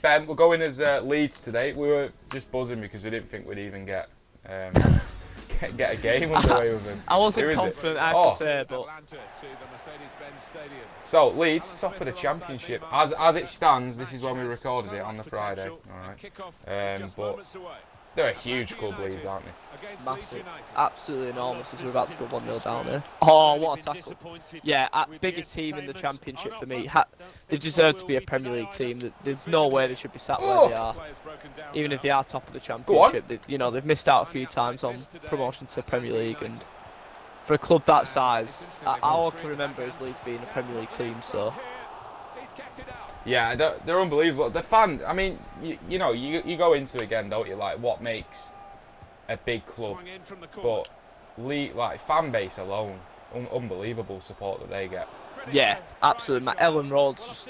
Ben, we're going as Leeds today. We were just buzzing because we didn't think we'd even get get a game underway with them. I wasn't confident, I have to say, but... So, Leeds, top of the Championship. As it stands, this is when we recorded it on the Friday. Alright. But they're a huge club, Leeds, aren't they? Massive. Absolutely enormous as we're about to go 1-0 down there. Oh, what a tackle. Yeah, biggest team in the Championship for me. They deserve to be a Premier League team. There's no way they should be sat where they are. Even if they are top of the Championship. They've missed out a few times on promotion to the Premier League. And for a club that size, all I can remember is Leeds being a Premier League team, so... Yeah, they're unbelievable. The fan, I mean, you go into it again, don't you? Like, what makes a big club? But, fan base alone, unbelievable support that they get. Yeah, absolutely. Ellen Road's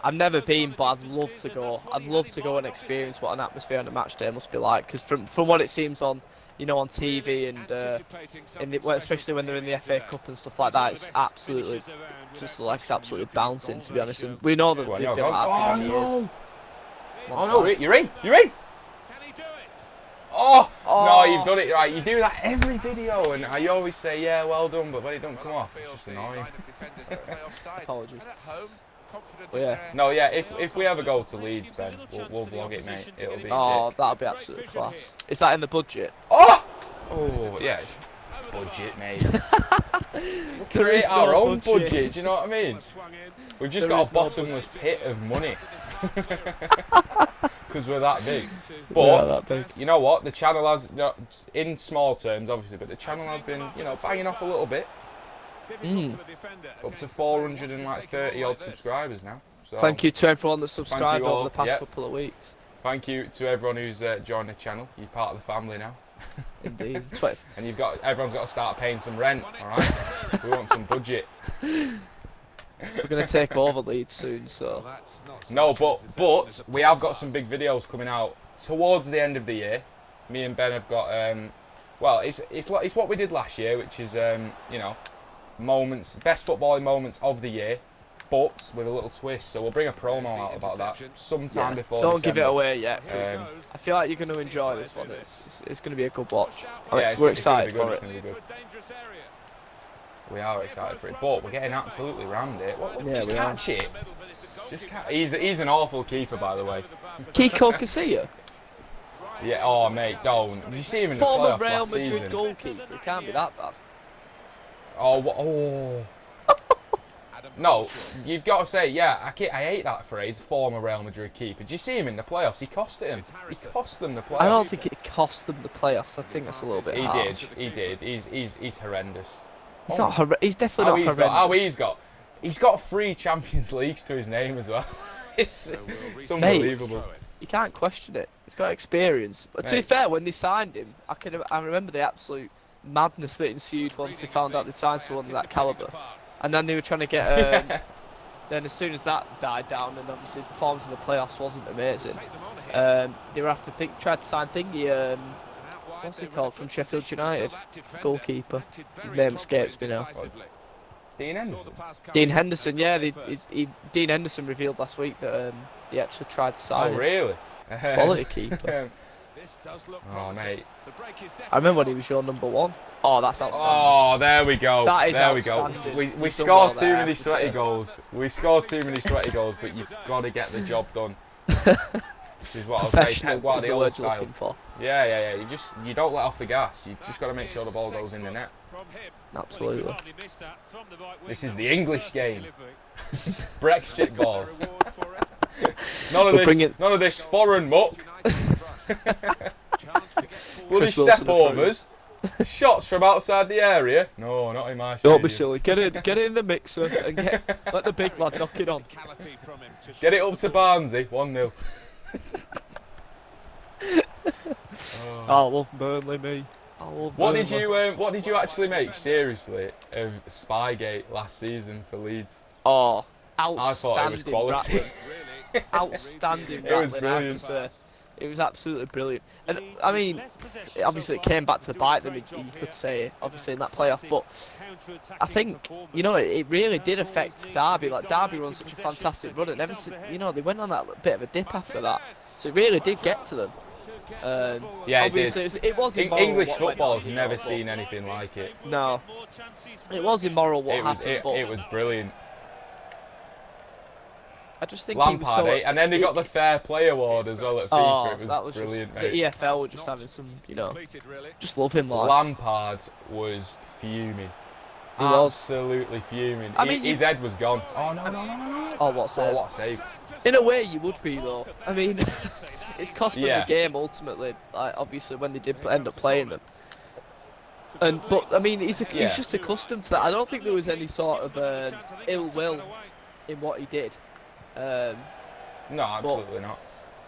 I've never been, but I'd love to go. I'd love to go and experience what an atmosphere on a match day must be like. Because from what it seems on, on TV and especially when they're in the FA Cup and stuff like that, it's absolutely absolutely bouncing, to be honest. And we know that they've been like years. Oh no! You're in! Oh no! You've done it right. You do that every video, and I always say, "Yeah, well done," but when it don't come off, it's just annoying. Apologies. Well, yeah. No, yeah. If we ever go to Leeds, Ben, we'll vlog it, mate. It'll be sick. Oh, that'll be absolutely class. Is that in the budget? Oh, yeah. It's budget, mate. We'll create our own budget. Do you know what I mean? We've just got a bottomless pit of money. Because we're that big. But, you know what? The channel has, in small terms, obviously, but the channel has been, banging off a little bit. Up to 430 odd subscribers now. So thank you to everyone that's subscribed over the past couple of weeks. Thank you to everyone who's joined the channel. You're part of the family now. Indeed. And everyone's got to start paying some rent, alright? We want some budget. We're going to take over Leeds soon, so... No, but we have got some big videos coming out towards the end of the year. Me and Ben have got, it's what we did last year, which is, best footballing moments of the year, but with a little twist. So we'll bring a promo out about that sometime before Don't December. give it away yet, because I feel like you're going to enjoy this one. It's going to be a good watch. Yeah, we're excited for it. It's going to be good. We are excited for it, but we're getting absolutely rammed it. Just catch it. He's an awful keeper, by the way. Kiko Casilla? Yeah, oh mate, don't. Did you see him in the playoffs last season? Former Real Madrid goalkeeper, it can't be that bad. Oh. No, you've got to say, I hate that phrase, former Real Madrid keeper. Did you see him in the playoffs? He cost him. He cost them the playoffs. I don't think it cost them the playoffs. I think that's a little bit harsh. He did. He's horrendous. He's not he's definitely not horrendous. He's got 3 Champions Leagues to his name as well. It's unbelievable. Mate, you can't question it. He's got experience. But to be fair, when they signed him, I remember the absolute madness that ensued once they found out they signed someone of that calibre. And then they were trying to get... then as soon as that died down, and obviously his performance in the playoffs wasn't amazing, they were after tried to sign Thingy, what's he called, from Sheffield United? Goalkeeper. His name escapes me now. Dean Henderson? Dean Henderson, yeah. Dean Henderson revealed last week that they actually tried to sign him. Oh, really? Quality keeper. Oh, mate. I remember when he was your number 1. Oh, that's outstanding. Oh, there we go. That is outstanding. We score too many sweaty goals. We score too many sweaty goals, but you've got to get the job done. This is what I'll say, Pep Guardiola style. Yeah. You don't let off the gas. You've just got to make sure the ball goes in the net. Absolutely. This is the English game. Brexit ball. None of this foreign muck. Bloody step overs. Shots from outside the area. No, not in my stadium. Don't be silly. Get in the mixer and let the big lad knock it on. Get it up to Barnsley. 1-0. I love Burnley, me. What did you actually make seriously of Spygate last season for Leeds? Oh, outstanding. I thought it was quality. Outstanding. It was brilliant. I have to say. It was absolutely brilliant. And I mean, obviously it came back to bite them, you could say, obviously in that playoff. But I think, you know, it really did affect Derby. Like, Derby run such a fantastic run, and never, you know, they went on that bit of a dip after that. So it really did get to them. Yeah, it did. It was immoral. English football's never seen anything like it. No, it was immoral what happened. It was brilliant. I just think Lampard, and then they got the Fair Play Award as well at FIFA. It was brilliant, mate. The EFL were just having some, you know, just love him. Like. Lampard was fuming. Absolutely fuming. I mean, his head was gone. Oh, no. Oh, what save. Oh, what save. In a way, you would be, though. I mean, it's cost them the game, ultimately, like, obviously, when they did end up playing them. But, I mean, he's just accustomed to that. I don't think there was any sort of ill will in what he did. No, absolutely not.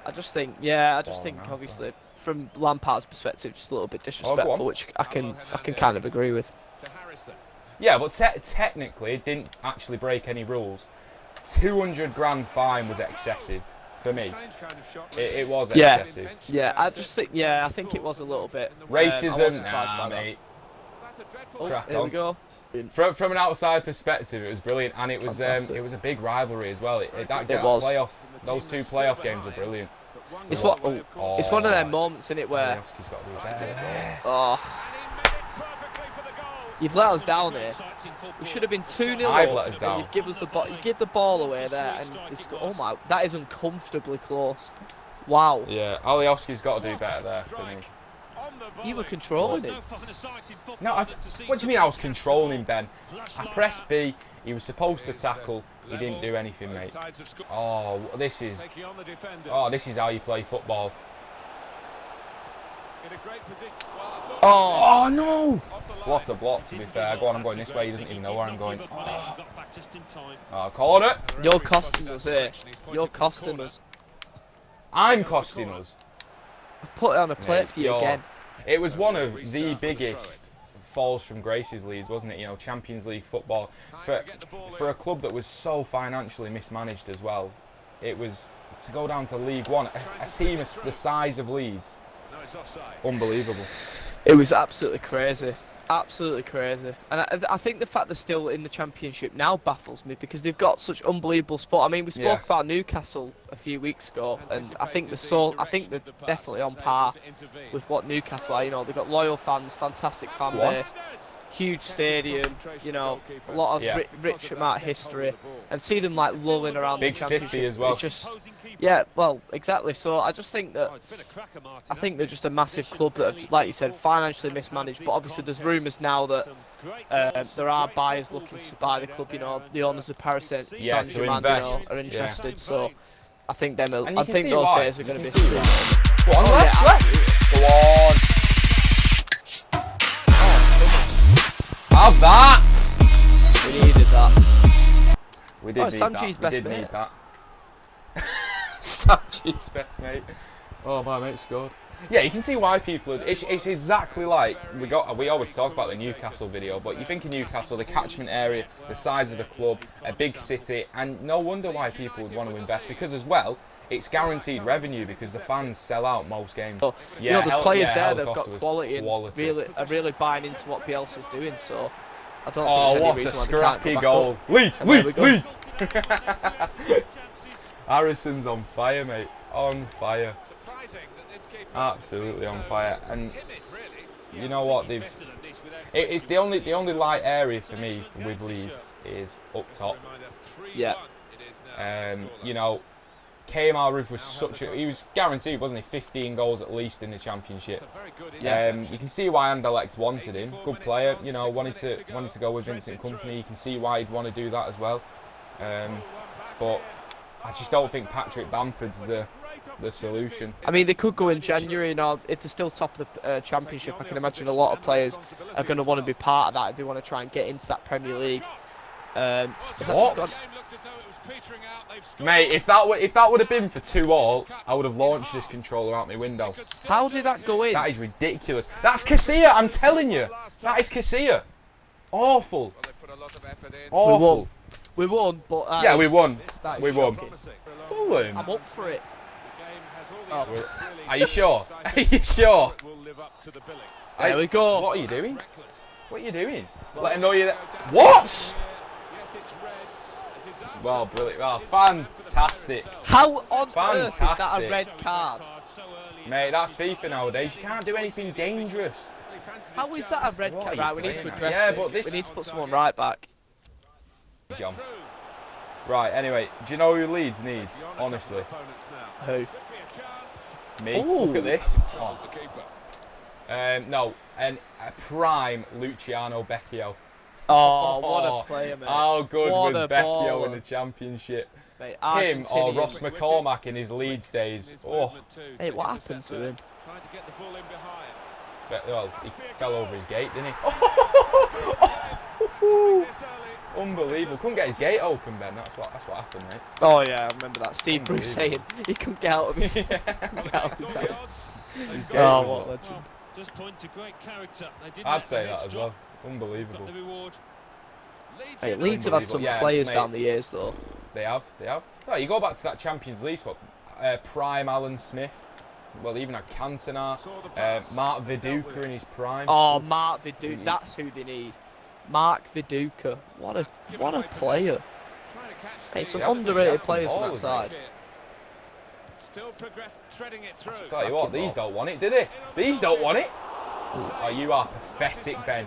I just think, obviously, from Lampard's perspective, just a little bit disrespectful, which I can kind of agree with. Yeah, but technically, it didn't actually break any rules. 200 grand fine was excessive for me. It was excessive. Yeah, I just think, I think it was a little bit. Racism, nah, mate. Crack on. We go. From an outside perspective, it was brilliant, and it was a big rivalry as well. Those two playoff games were brilliant. It's one of them moments in it where Alioski's got to do better. You've let us down here. We should have been 2-0 I've let us down. You give us the ball. You give the ball away there, and oh my, that is uncomfortably close. Wow. Yeah, Alioski's got to do better there for me. You were controlling him. No, what do you mean I was controlling him, Ben? I pressed B. He was supposed to tackle. He didn't do anything, mate. Oh, this is how you play football. Oh no! What a block, to be fair. Go on, I'm going this way. He doesn't even know where I'm going. Oh, corner. You're costing us here. You're costing us. I'm costing us. I've put it on a plate for you again. It was one of the biggest falls from graces Leeds, wasn't it? You know, Champions League football for a club that was so financially mismanaged as well. It was to go down to League One, a team the size of Leeds. Unbelievable. It was absolutely crazy. Absolutely crazy. And I think the fact they're still in the Championship now baffles me, because they've got such unbelievable sport. I mean, we spoke about Newcastle a few weeks ago, and I think they're definitely on par with what Newcastle are. You know, they've got loyal fans, fantastic fan base, huge stadium, you know, a lot of rich amount of history, and see them like lulling around big the Championship. city as well. It's just, yeah, well, exactly. So I just think that they're just a massive club that have, like you said, financially mismanaged. But obviously, there's rumours now that there are buyers looking to buy the club. You know, the owners of Paris Saint-Germain are interested. Yeah. So I think those days are going to be soon. Go on, left. Go on. Have that. We needed that. We did need that. Sanchez, best mate. Oh, my mate scored. Yeah, you can see why people. It's exactly like we always talk about the Newcastle video, but you think of Newcastle, the catchment area, the size of the club, a big city, and no wonder why people would want to invest, because as well, it's guaranteed revenue because the fans sell out most games. So, you know, there's players there that've got quality and are really buying into what Bielsa's doing. So I don't think there's any what reason a scrappy goal! Leeds! Harrison's on fire, mate. On fire. Absolutely on fire. And you know what? It's the only light area for me with Leeds is up top. Yeah. You know, KMR Roof was he was guaranteed, wasn't he? 15 goals at least in the Championship. Yeah. You can see why Anderlecht wanted him. Good player. You know, wanted to go with Vincent Kompany. You can see why he'd want to do that as well. But I just don't think Patrick Bamford's the solution. I mean, they could go in January, you know, if they're still top of the Championship. I can imagine a lot of players are going to want to be part of that if they want to try and get into that Premier League. What? Mate, if that would have been for 2-2, I would have launched this controller out my window. How did that go in? That is ridiculous. That's Casilla, I'm telling you. That is Casilla. Awful. Awful. We won, but we won. We won. Fulham. I'm up for it. Are you sure? Are you sure? There we go. What are you doing? What are you doing? Let him know you're there. What? Well, brilliant. Well, fantastic. How on earth is that a red card? Mate, that's FIFA nowadays. You can't do anything dangerous. How is that a red card? Right, we need to address this. But we need to put someone right back. He's gone. Right, anyway, do you know who Leeds needs? Honestly. Who? Me. Ooh. Look at this. Oh. No, a prime Luciano Becchio. Oh, what a player, mate. How good was Becchio in the Championship? Mate, him or Ross McCormack in his Leeds days. Oh. Hey, what happened to him? Well, he fell over his gate, didn't he? Unbelievable. Couldn't get his gate open, Ben. That's what happened, mate. Oh, yeah, I remember that. Steve Bruce saying he couldn't get out of his, house. His gate was what legend. I'd say that as well. Unbelievable. Hey, Leeds have had some players down the years, though. They have. No, you go back to that Champions League squad. Prime Alan Smith. Well, even had Cantona. Mark Viduka in his prime. Oh, Mark Viduka. That's who they need. Mark Viduka. What a player. Hey, some underrated players on that side. I tell you what, these don't want it, do they? These don't want it. Oh, you are pathetic, Ben.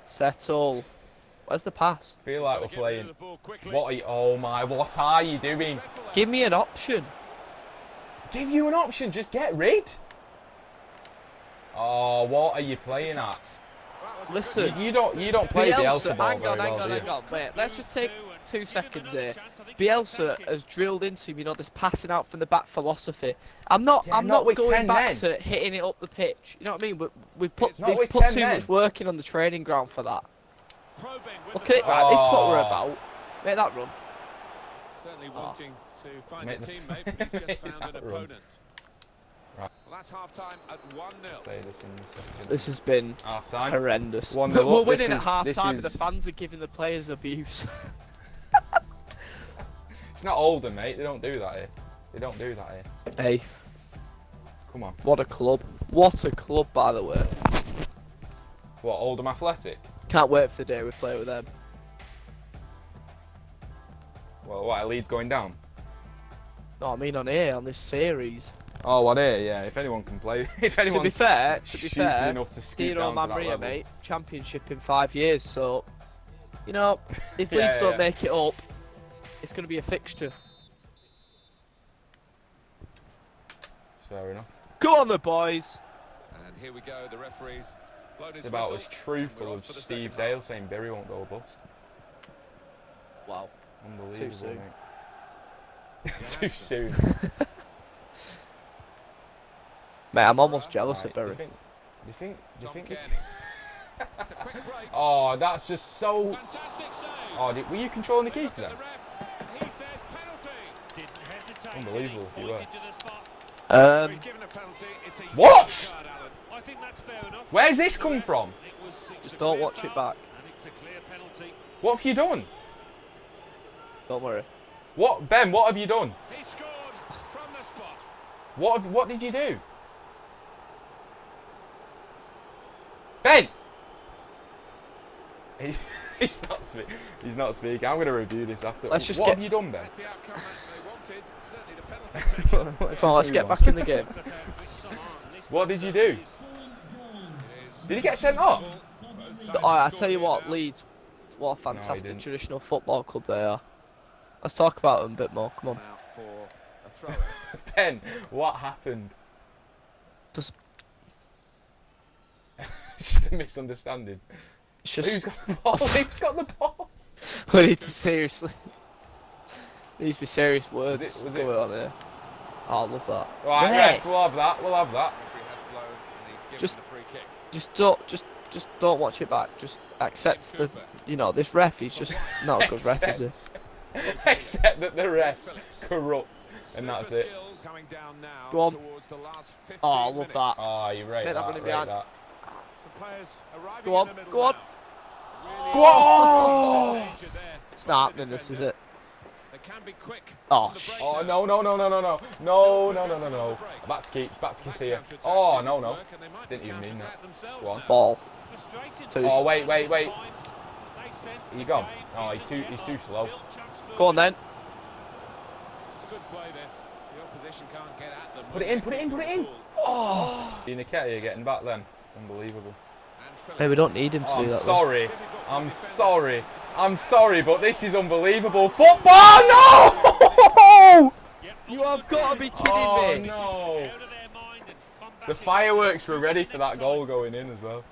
Settle. Where's the pass? Feel like we're playing. What are you doing? Give me an option. Give you an option, just get rid. Oh, what are you playing at? Listen, you don't play Bielsa ball very well, do you? Hang on. Wait, let's just take 2 seconds here. Bielsa has drilled into him, this passing out from the back philosophy. I'm not going back to hitting it up the pitch. You know what I mean? We've put too much work in on the training ground for that. Look at it. Right, this is what we're about. Make that run. Certainly wanting to find a teammate, but he's just found an opponent. Right. Well, that's half-time at 1-0. Say this in a second. This has been horrendous. We're winning at half-time, but the fans are giving the players abuse. It's not Oldham, mate. They don't do that here. Hey. Come on. What a club. What a club, by the way. What, Oldham Athletic? Can't wait for the day we play with them. Well, what, Leeds going down? No, I mean on this series. Oh, what here? Yeah, if anyone can play, if anyone's to be fair, enough to scoot down to that level. Mate, championship in 5 years, so if Leeds don't make it up, it's going to be a fixture. Fair enough. Go on, the boys. And here we go. The referees. It's about as truthful as Steve Dale saying Bury won't go bust. Wow. Unbelievable, Too soon. mate. Too soon. Mate, I'm almost jealous of Bury. Do you think? Oh, that's just so. Oh, were you controlling the keeper then? Unbelievable if you were. What? Where's this come from? Just don't watch it back. What have you done? Don't worry. What, Ben? What have you done? What did you do? Ben! He's not speaking. I'm going to review this after. What have you done, Ben? Come on, let's get back in the game. What did you do? Did he get sent off? I tell you what, Leeds, what a fantastic traditional football club they are. Let's talk about them a bit more. Come on. Ben, what happened? It's just a misunderstanding. Who's got the ball? Who's got the ball? We need to seriously. There needs to be serious words going on here. Oh, I love that. Right, ref, we'll have that. Just don't watch it back. Just accept this ref. He's just not a good ref, is he? Except that the ref's corrupt, and that's it. Go on. Oh, I love that. Oh, you rate that. Go on. Go on. Go on! It's not happening, this is it. Oh, Oh, no. Back to keeps, back to Casilla. Oh, no. Didn't even mean that. Go on. ball. Oh, wait. Are you gone? Oh, he's too slow. Go on then. Put it in. Oh. Nketiah getting back then. Unbelievable. Hey, we don't need him to do that. I'm sorry, but this is unbelievable. Football, no! You have got to be kidding me. No. The fireworks were ready for that goal going in as well.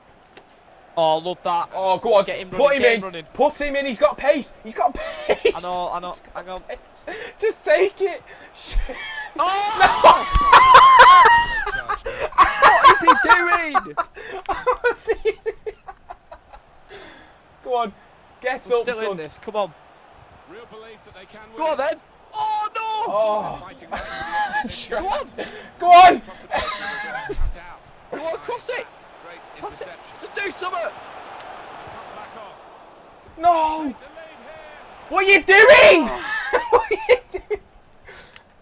Oh, love that. Oh, go on. Get him Put him in. running. Put him in. He's got pace. I know. Hang on. Just take it. Oh! What is he doing? What's he doing? Go on. Get up, Still son. in this. Come on. Go on then. Oh no! Oh. Go on. Go on. You want to cross it? Pass it. Just do something. No. What are you doing? What are you doing?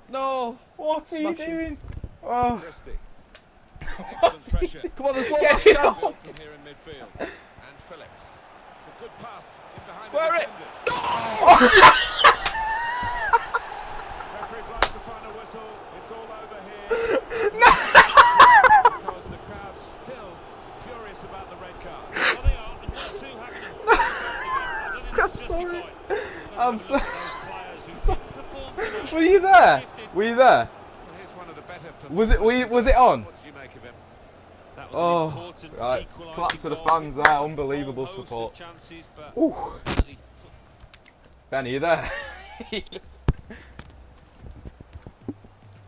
No. What are you doing? Oh. What's he doing? Come on, there's one Get last it chance. off. Square it. I'm so Were you there? Was it on? Oh, right. Clap to the fans there. Unbelievable support. Ooh. Ben, are you there?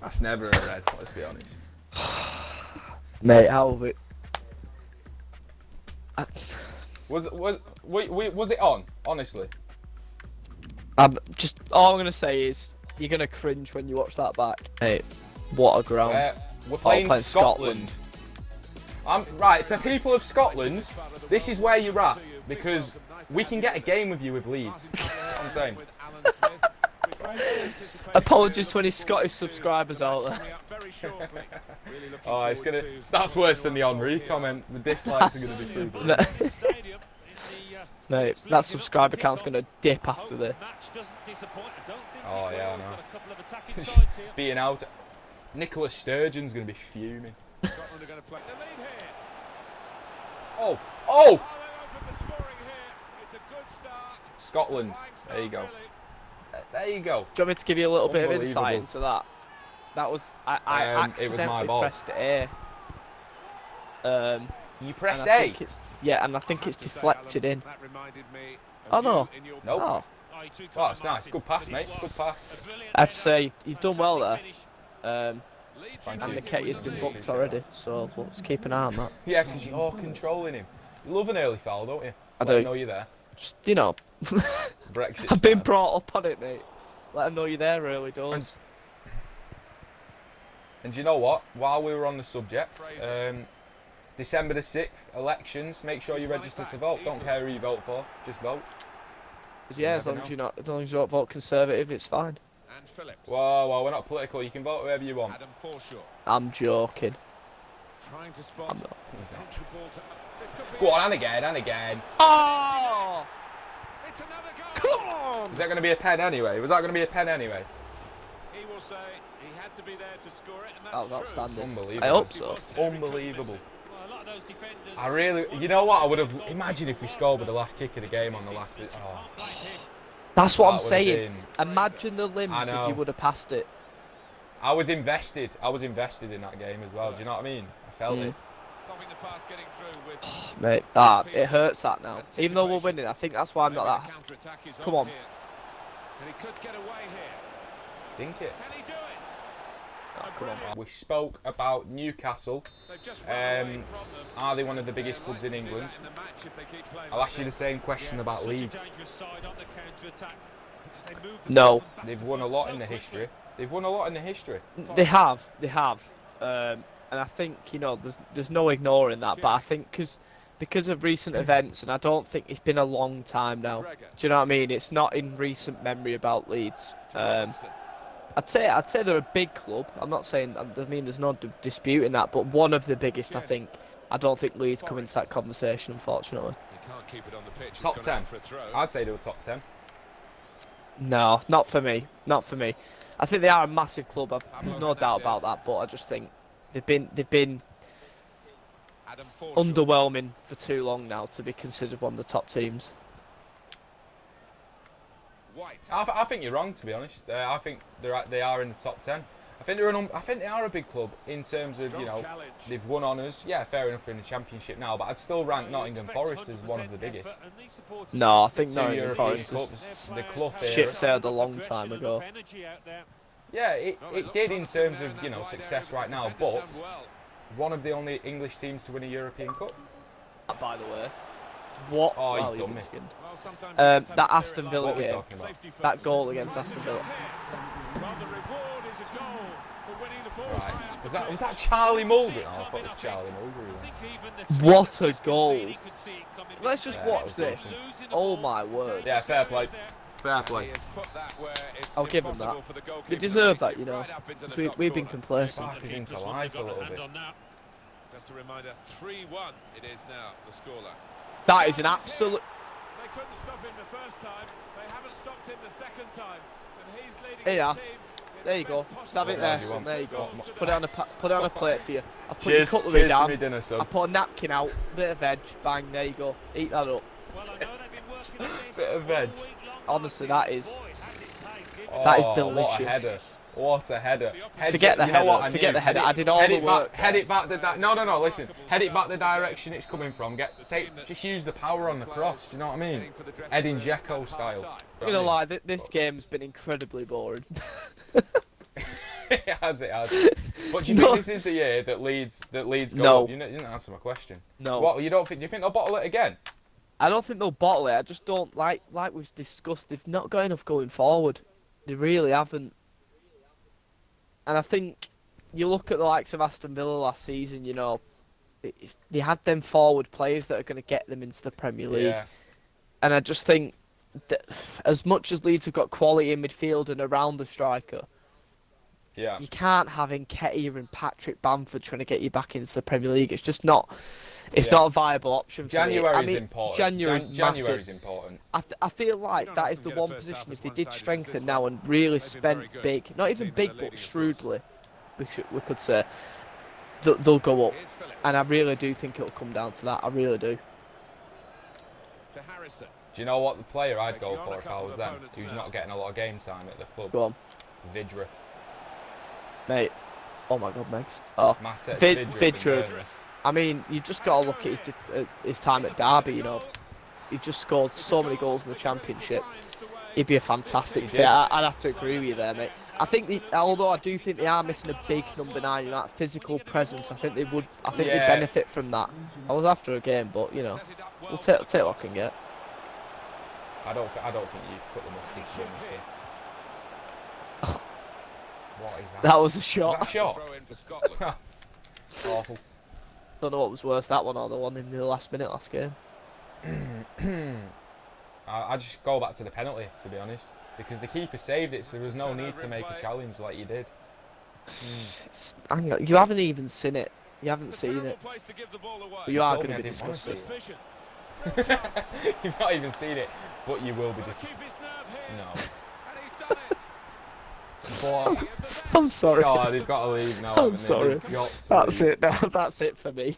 That's never a red, let's be honest. Mate, how of it? Was it on? Honestly. All I'm gonna say is you're gonna cringe when you watch that back. Hey, what a ground! We're playing Scotland. Right, for people of Scotland, this is where you're at because we can get a game with you with Leeds. That's what I'm saying. Apologies to any Scottish subscribers out there. Oh, that's worse than the Henri comment. The dislikes are gonna be through the roof. Mate, that subscriber count's gonna dip after this. Oh yeah, I know. Being out, Nicola Sturgeon's gonna be fuming. Oh! Scotland. There you go. There you go. Do you want me to give you a little bit of insight into that? That was I accidentally pressed A. You pressed A? Yeah, and I think it's deflected in. Oh no. Nope. Oh, that's nice. Good pass, mate. Good pass. a.f.c, you've done well there. And Thank you. Nketiah's been booked already, so let's keep an eye on that. Yeah, because you're controlling him. You love an early foul, don't you? I do. Let him know you're there. Just, you know. Brexit I've been style. brought up on it, mate. Let them know you're there early doors. And you know what? While we were on the subject, December the 6th, elections, make sure you register to vote. Don't care who you vote for, just vote. Yeah, as long as you don't vote Conservative, it's fine. Whoa, we're not political. You can vote whoever you want. I'm joking. I'm not. Go on, and again. Oh! Come on! Is that going to be a pen anyway? Was that going to be a pen anyway? He will say he had to be there to score it, and That was outstanding. Unbelievable. I hope so. Unbelievable. I really, you know what? I would have. Imagine if we scored with the last kick of the game on the last bit. Oh. That's what I'm That saying. been- Imagine the limbs if you would have passed it. I was invested in that game as well. Do you know what I mean? I felt it. Mate, it hurts that now. Even though we're winning, I think that's why I'm not that. Come on. Dink it. Oh, come on. We spoke about Newcastle. Are they one of the biggest clubs in England? I'll ask you the same question about Leeds. No. They've won a lot in the history. They have. And I think, there's no ignoring that. But I think because because of recent events, and I don't think it's been a long time now. Do you know what I mean? It's not in recent memory about Leeds. I'd say they're a big club. I'm not saying, I mean, there's no disputing that, but one of the biggest, I think. I don't think Leeds come into that conversation, unfortunately. Top 10. I'd say they were top 10. No, not for me. Not for me. I think they are a massive club. There's no doubt about that. But I just think they've been underwhelming for too long now to be considered one of the top teams. I think you're wrong, to be honest. I think they are in the top 10. I think they are a big club in terms of, you know, they've won honours. Yeah, fair enough, they're in the Championship now, but I'd still rank Nottingham Forest as one of the biggest. No, I think Two Nottingham European Forest Cups, the Clough era. shit sailed a long time ago. Yeah, it did in terms of, you know, success right now, but one of the only English teams to win a European Cup. By the way, what? Oh, he's well, done me. That Aston Villa What are we game, talking about? that goal against Aston Villa. Right. Was that Charlie Mulgrew? Oh, I thought it was Charlie Mulgrew. What a goal! Let's just watch this. Oh my word. Yeah, fair play. Fair play. I'll give them that. They deserve that, you know. We've been complacent. Spark is into life a little bit. Just a reminder, 3-1 it is now, the scoreline. That is an absolute... They couldn't stop him the first time, they haven't stopped him the second time, and he's leading Here you are. the team. There you go. Just have it there, son. There you go. Just put it on a plate for you. I've put Cheers, your cutlery cheers down. for me dinner, son. I put a napkin out, bit of veg, bang, there you go. Eat that up. Bit of veg. Honestly, that is delicious. What a header. What a header. Forget the header. Forget the header. I did all the work. Head it back no, listen. Head it back the direction it's coming from. Just use the power on the cross, do you know what I mean? Edin Dzeko style. I'm gonna lie, this game's been incredibly boring. It has. But do you think this is the year that Leeds go up? You didn't answer my question. No. What, do you think they'll bottle it again? I don't think they'll bottle it. I just don't like we've discussed. They've not got enough going forward. They really haven't. And I think you look at the likes of Aston Villa last season. You know, they had them forward players that are going to get them into the Premier League. Yeah. And I just think that as much as Leeds have got quality in midfield and around the striker, Yeah. you can't have Nketiah and Patrick Bamford trying to get you back into the Premier League. It's just not. It's not a viable option for me. January's important. January's important. I feel like that is the one position, if they did strengthen now and really spent big, not even big, but shrewdly, we could say, they'll go up. And I really do think it'll come down to that. I really do. Do you know what the player I'd go for if I was them, who's not getting a lot of game time at the club? Go on. Vidra. Mate. Oh my God, Megs. Oh. Vidra. I mean, you just got to look at his time at Derby, you know. He just scored so many goals in the Championship. He'd be a fantastic fit. I'd have to agree with you there, mate. I think, although I do think they are missing a big number 9, you know, that physical presence, I think they would. I think they benefit from that. I was after a game, but, you know, we'll take what I can get. I don't think you cut the mustard to be honest. What is that? That was a shot. Was that a shot? Awful. Don't know what was worse, that one or the one in the last minute last game. I just go back to the penalty, to be honest, because the keeper saved it, so there was no need to make a challenge like you did. Hang on, you haven't even seen it. You haven't seen it. But you are going to be disgusted. You've not even seen it, but you will be disgusted. No. I'm sorry. Oh, they've got to leave now. I'm sorry. That's leave. it. No, that's it for me.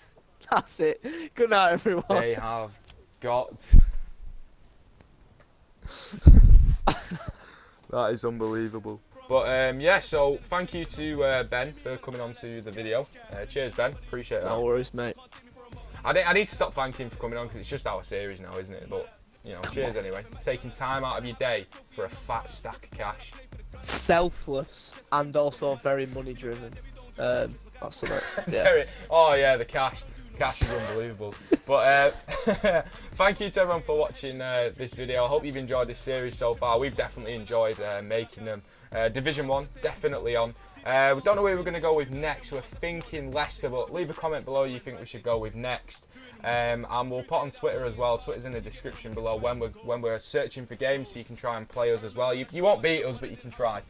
That's it. Good night, everyone. They have got. That is unbelievable. But yeah, so thank you to Ben for coming on to the video. Cheers, Ben. Appreciate that. No worries, mate. I need to stop thanking him for coming on because it's just our series now, isn't it? But you know, cheers anyway. Taking time out of your day for a fat stack of cash. Selfless and also very money driven. That's something. Yeah. The cash. Cash is unbelievable. But thank you to everyone for watching this video. I hope you've enjoyed this series so far. We've definitely enjoyed making them. Division 1 definitely on. We don't know where we're going to go with next. We're thinking Leicester, but leave a comment below you think we should go with next. And we'll put on Twitter as well. Twitter's in the description below when we're searching for games, so you can try and play us as well. You won't beat us, but you can try.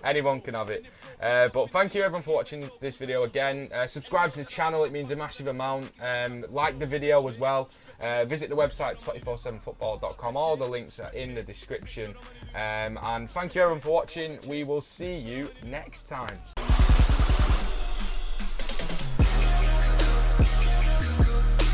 Anyone can have it. But thank you everyone for watching this video again. Subscribe to the channel, it means a massive amount. Like the video as well. Visit the website 247football.com. All the links are in the description. And thank you everyone for watching. We will see you next time.